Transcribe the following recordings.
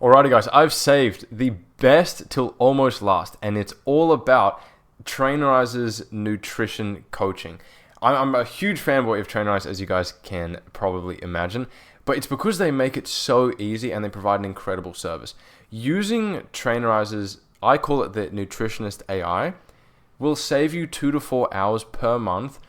Alrighty guys, I've saved the best till almost last, and it's all about Trainerize's nutrition coaching. I'm a huge fanboy of Trainerize, as you guys can probably imagine, but it's because they make it so easy and they provide an incredible service. Using Trainerize's, I call it the Nutritionist AI, will save you 2 to 4 hours per month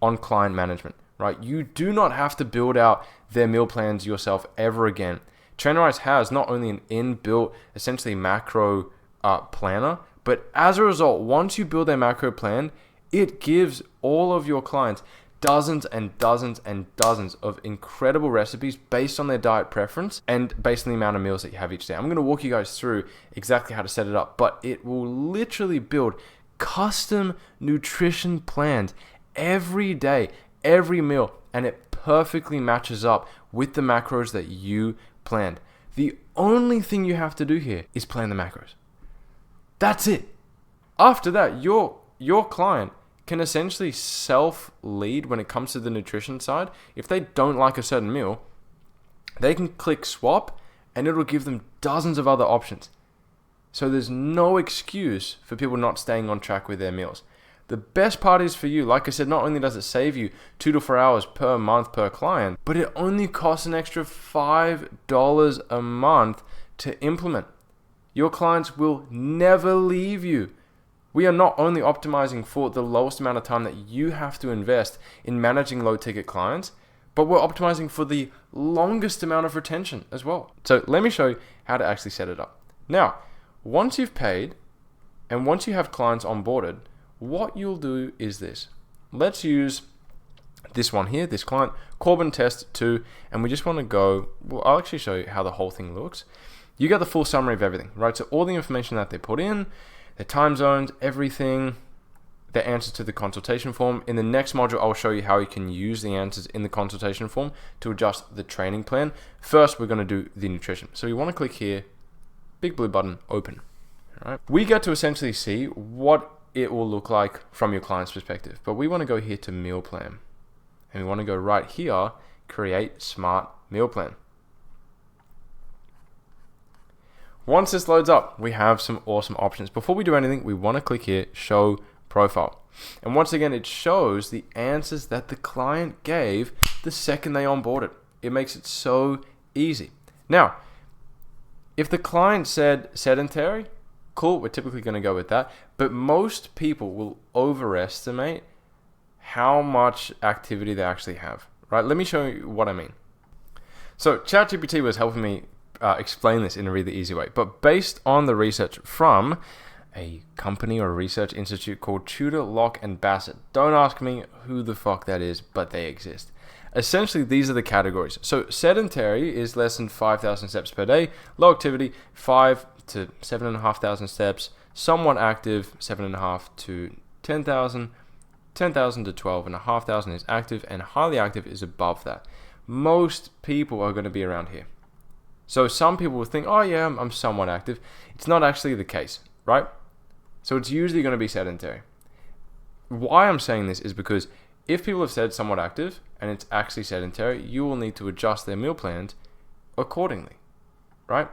on client management, right? You do not have to build out their meal plans yourself ever again. Trainerize has not only an inbuilt, essentially macro planner, but as a result, once you build a macro plan, it gives all of your clients dozens and dozens and dozens of incredible recipes based on their diet preference and based on the amount of meals that you have each day. I'm going to walk you guys through exactly how to set it up, but it will literally build custom nutrition plans every day, every meal, and it perfectly matches up with the macros that you planned. The only thing you have to do here is plan the macros. That's it. After that, your client can essentially self-lead when it comes to the nutrition side. If they don't like a certain meal, they can click swap and it'll give them dozens of other options. So there's no excuse for people not staying on track with their meals. The best part is for you, like I said, not only does it save you 2 to 4 hours per month per client, but it only costs an extra $5 a month to implement. Your clients will never leave you. We are not only optimizing for the lowest amount of time that you have to invest in managing low ticket clients, but we're optimizing for the longest amount of retention as well. So let me show you how to actually set it up. Now, once you've paid and once you have clients onboarded, what you'll do is this. Let's use this one here, this client, Corbin Test 2, and we just want to go, well, I'll actually show you how the whole thing looks. You get the full summary of everything, right? So all the information that they put in, their time zones, everything, their answers to the consultation form. In the next module, I'll show you how you can use the answers in the consultation form to adjust the training plan. First, we're going to do the nutrition. So you want to click here, big blue button, open. All right. We get to essentially see what it will look like from your client's perspective. But we want to go here to meal plan. And we want to go right here, create smart meal plan. Once this loads up, we have some awesome options. Before we do anything, we want to click here, show profile. And once again, it shows the answers that the client gave the second they onboarded. It makes it so easy. Now, if the client said sedentary, cool, we're typically going to go with that. But most people will overestimate how much activity they actually have, right? Let me show you what I mean. So ChatGPT was helping me explain this in a really easy way. But based on the research from a company or a research institute called Tudor, Lock and Bassett. Don't ask me who the fuck that is, but they exist. Essentially, these are the categories. So sedentary is less than 5,000 steps per day. Low activity, 5 to 7,500 steps. Somewhat active, 7,500 to 10,000. 10,000 to 12,500 is active, and highly active is above that. Most people are going to be around here. So some people will think, oh yeah, I'm somewhat active. It's not actually the case, right? So it's usually going to be sedentary. Why I'm saying this is because if people have said somewhat active and it's actually sedentary, you will need to adjust their meal plans accordingly, right?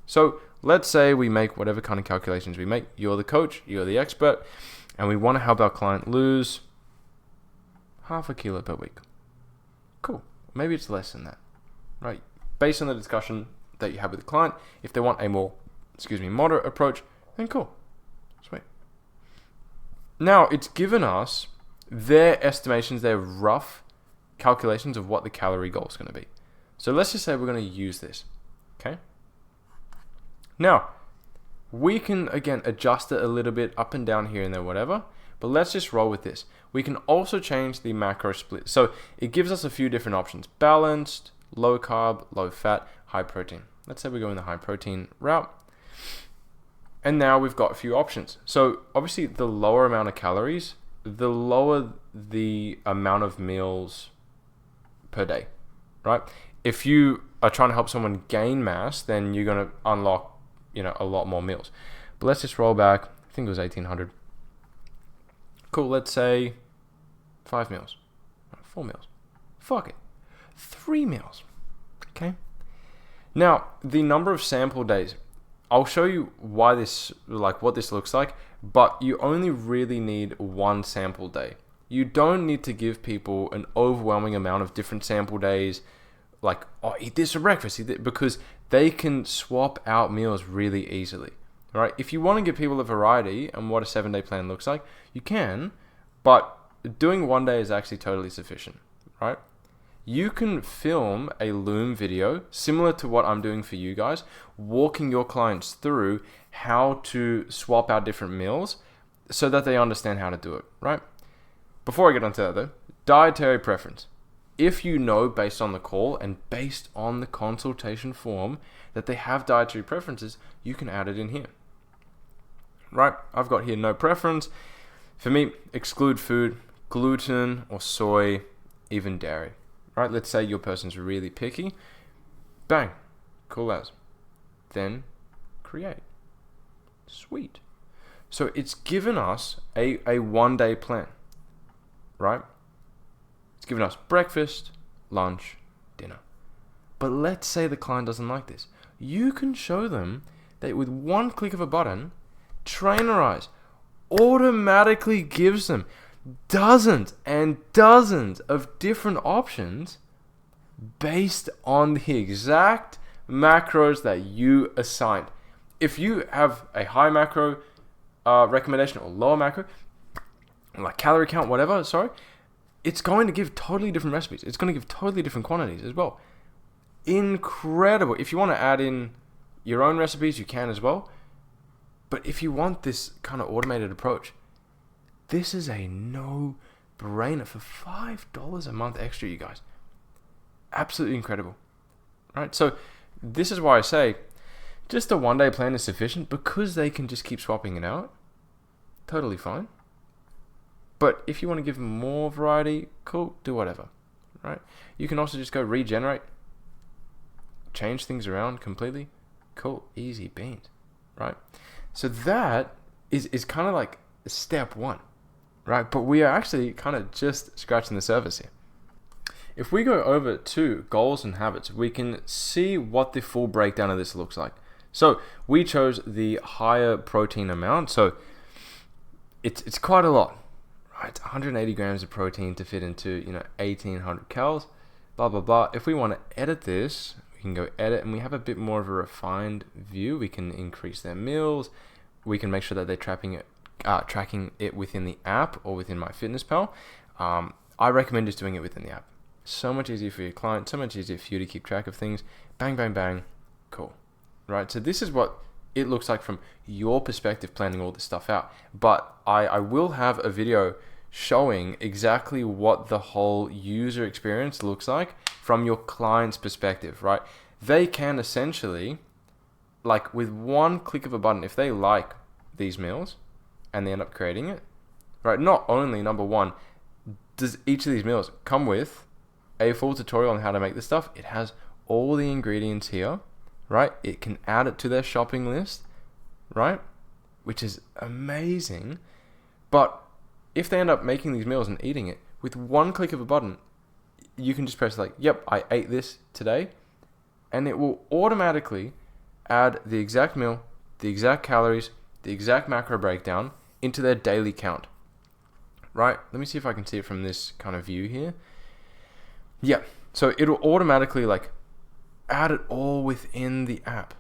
So let's say we make whatever kind of calculations we make. You're the coach, you're the expert, and we want to help our client lose half a kilo per week. Cool. Maybe it's less than that, right? Based on the discussion that you have with the client, if they want a more, moderate approach, then cool. Sweet. Now, it's given us their estimations, their rough calculations of what the calorie goal is going to be. So let's just say we're going to use this, okay? Now, we can, again, adjust it a little bit up and down here and there, whatever, but let's just roll with this. We can also change the macro split. So it gives us a few different options. Balanced, low carb, low fat, high protein. Let's say we go in the high protein route. And now we've got a few options. So obviously the lower amount of calories, the lower the amount of meals per day, right? If you are trying to help someone gain mass, then you're going to unlock, a lot more meals. But let's just roll back. I think it was 1,800. Cool. Let's say 5 meals, 4 meals. Fuck it. 3 meals. Okay. Now, the number of sample days, I'll show you why this, like what this looks like, but you only really need one sample day. You don't need to give people an overwhelming amount of different sample days, like, oh, eat this for breakfast, because they can swap out meals really easily. Right? If you want to give people a variety and what a 7-day plan looks like, you can, but doing one day is actually totally sufficient, right? You can film a Loom video similar to what I'm doing for you guys, walking your clients through how to swap out different meals so that they understand how to do it, right? Before I get onto that though, dietary preference. If you know based on the call and based on the consultation form that they have dietary preferences, you can add it in here. Right, I've got here no preference. For me, exclude food, gluten or soy, even dairy. Right, let's say your person's really picky. Bang, cool as. Then create. Sweet. So it's given us a 1-day plan. Right? It's given us breakfast, lunch, dinner. But let's say the client doesn't like this. You can show them that with one click of a button, Trainerize automatically gives them dozens and dozens of different options based on the exact macros that you assigned. If you have a high macro recommendation or lower macro, like calorie count, whatever, it's going to give totally different recipes. It's going to give totally different quantities as well. Incredible. If you want to add in your own recipes, you can as well. But if you want this kind of automated approach, this is a no-brainer for $5 a month extra, you guys. Absolutely incredible. Right? So this is why I say just a 1-day plan is sufficient because they can just keep swapping it out. Totally fine. But if you want to give them more variety, cool, do whatever. Right? You can also just go regenerate, change things around completely. Cool, easy beans. Right? So that is kind of like step 1, right? But we are actually kind of just scratching the surface here. If we go over to goals and habits, we can see what the full breakdown of this looks like. So we chose the higher protein amount. So it's quite a lot, right? 180 grams of protein to fit into, 1,800 calories, blah, blah, blah. If we want to edit this, we can go edit and we have a bit more of a refined view. We can increase their meals. We can make sure that they're tracking it within the app or within MyFitnessPal. I recommend just doing it within the app. So much easier for your client, so much easier for you to keep track of things. Bang, bang, bang. Cool. Right? So this is what it looks like from your perspective, planning all this stuff out. But I will have a video showing exactly what the whole user experience looks like from your client's perspective, right? They can essentially, like with one click of a button, if they like these meals and they end up creating it, right? Not only, number one, does each of these meals come with a full tutorial on how to make this stuff, it has all the ingredients here, right? It can add it to their shopping list, right? Which is amazing. But if they end up making these meals and eating it, with one click of a button, you can just press like, yep, I ate this today, and it will automatically add the exact meal, the exact calories, the exact macro breakdown into their daily count. Right? Let me see if I can see it from this kind of view here. Yeah, so it'll automatically like add it all within the app.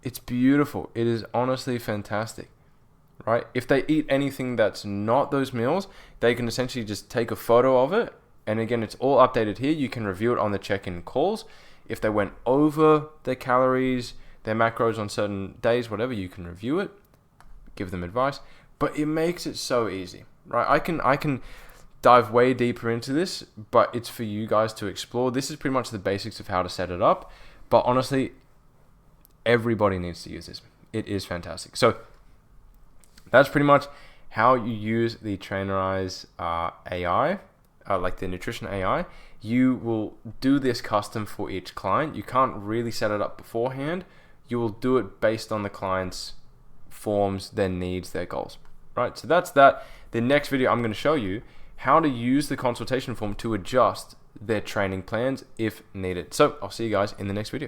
It's beautiful. It is honestly fantastic. Right? If they eat anything that's not those meals, they can essentially just take a photo of it. And again, it's all updated here. You can review it on the check-in calls. If they went over their calories, their macros on certain days, whatever, you can review it, give them advice. But it makes it so easy, right? I can dive way deeper into this, but it's for you guys to explore. This is pretty much the basics of how to set it up. But honestly, everybody needs to use this. It is fantastic. So that's pretty much how you use the Trainerize AI, like the nutrition AI. You will do this custom for each client. You can't really set it up beforehand. You will do it based on the client's forms, their needs, their goals. Right? So that's that. The next video, I'm going to show you how to use the consultation form to adjust their training plans if needed. So I'll see you guys in the next video.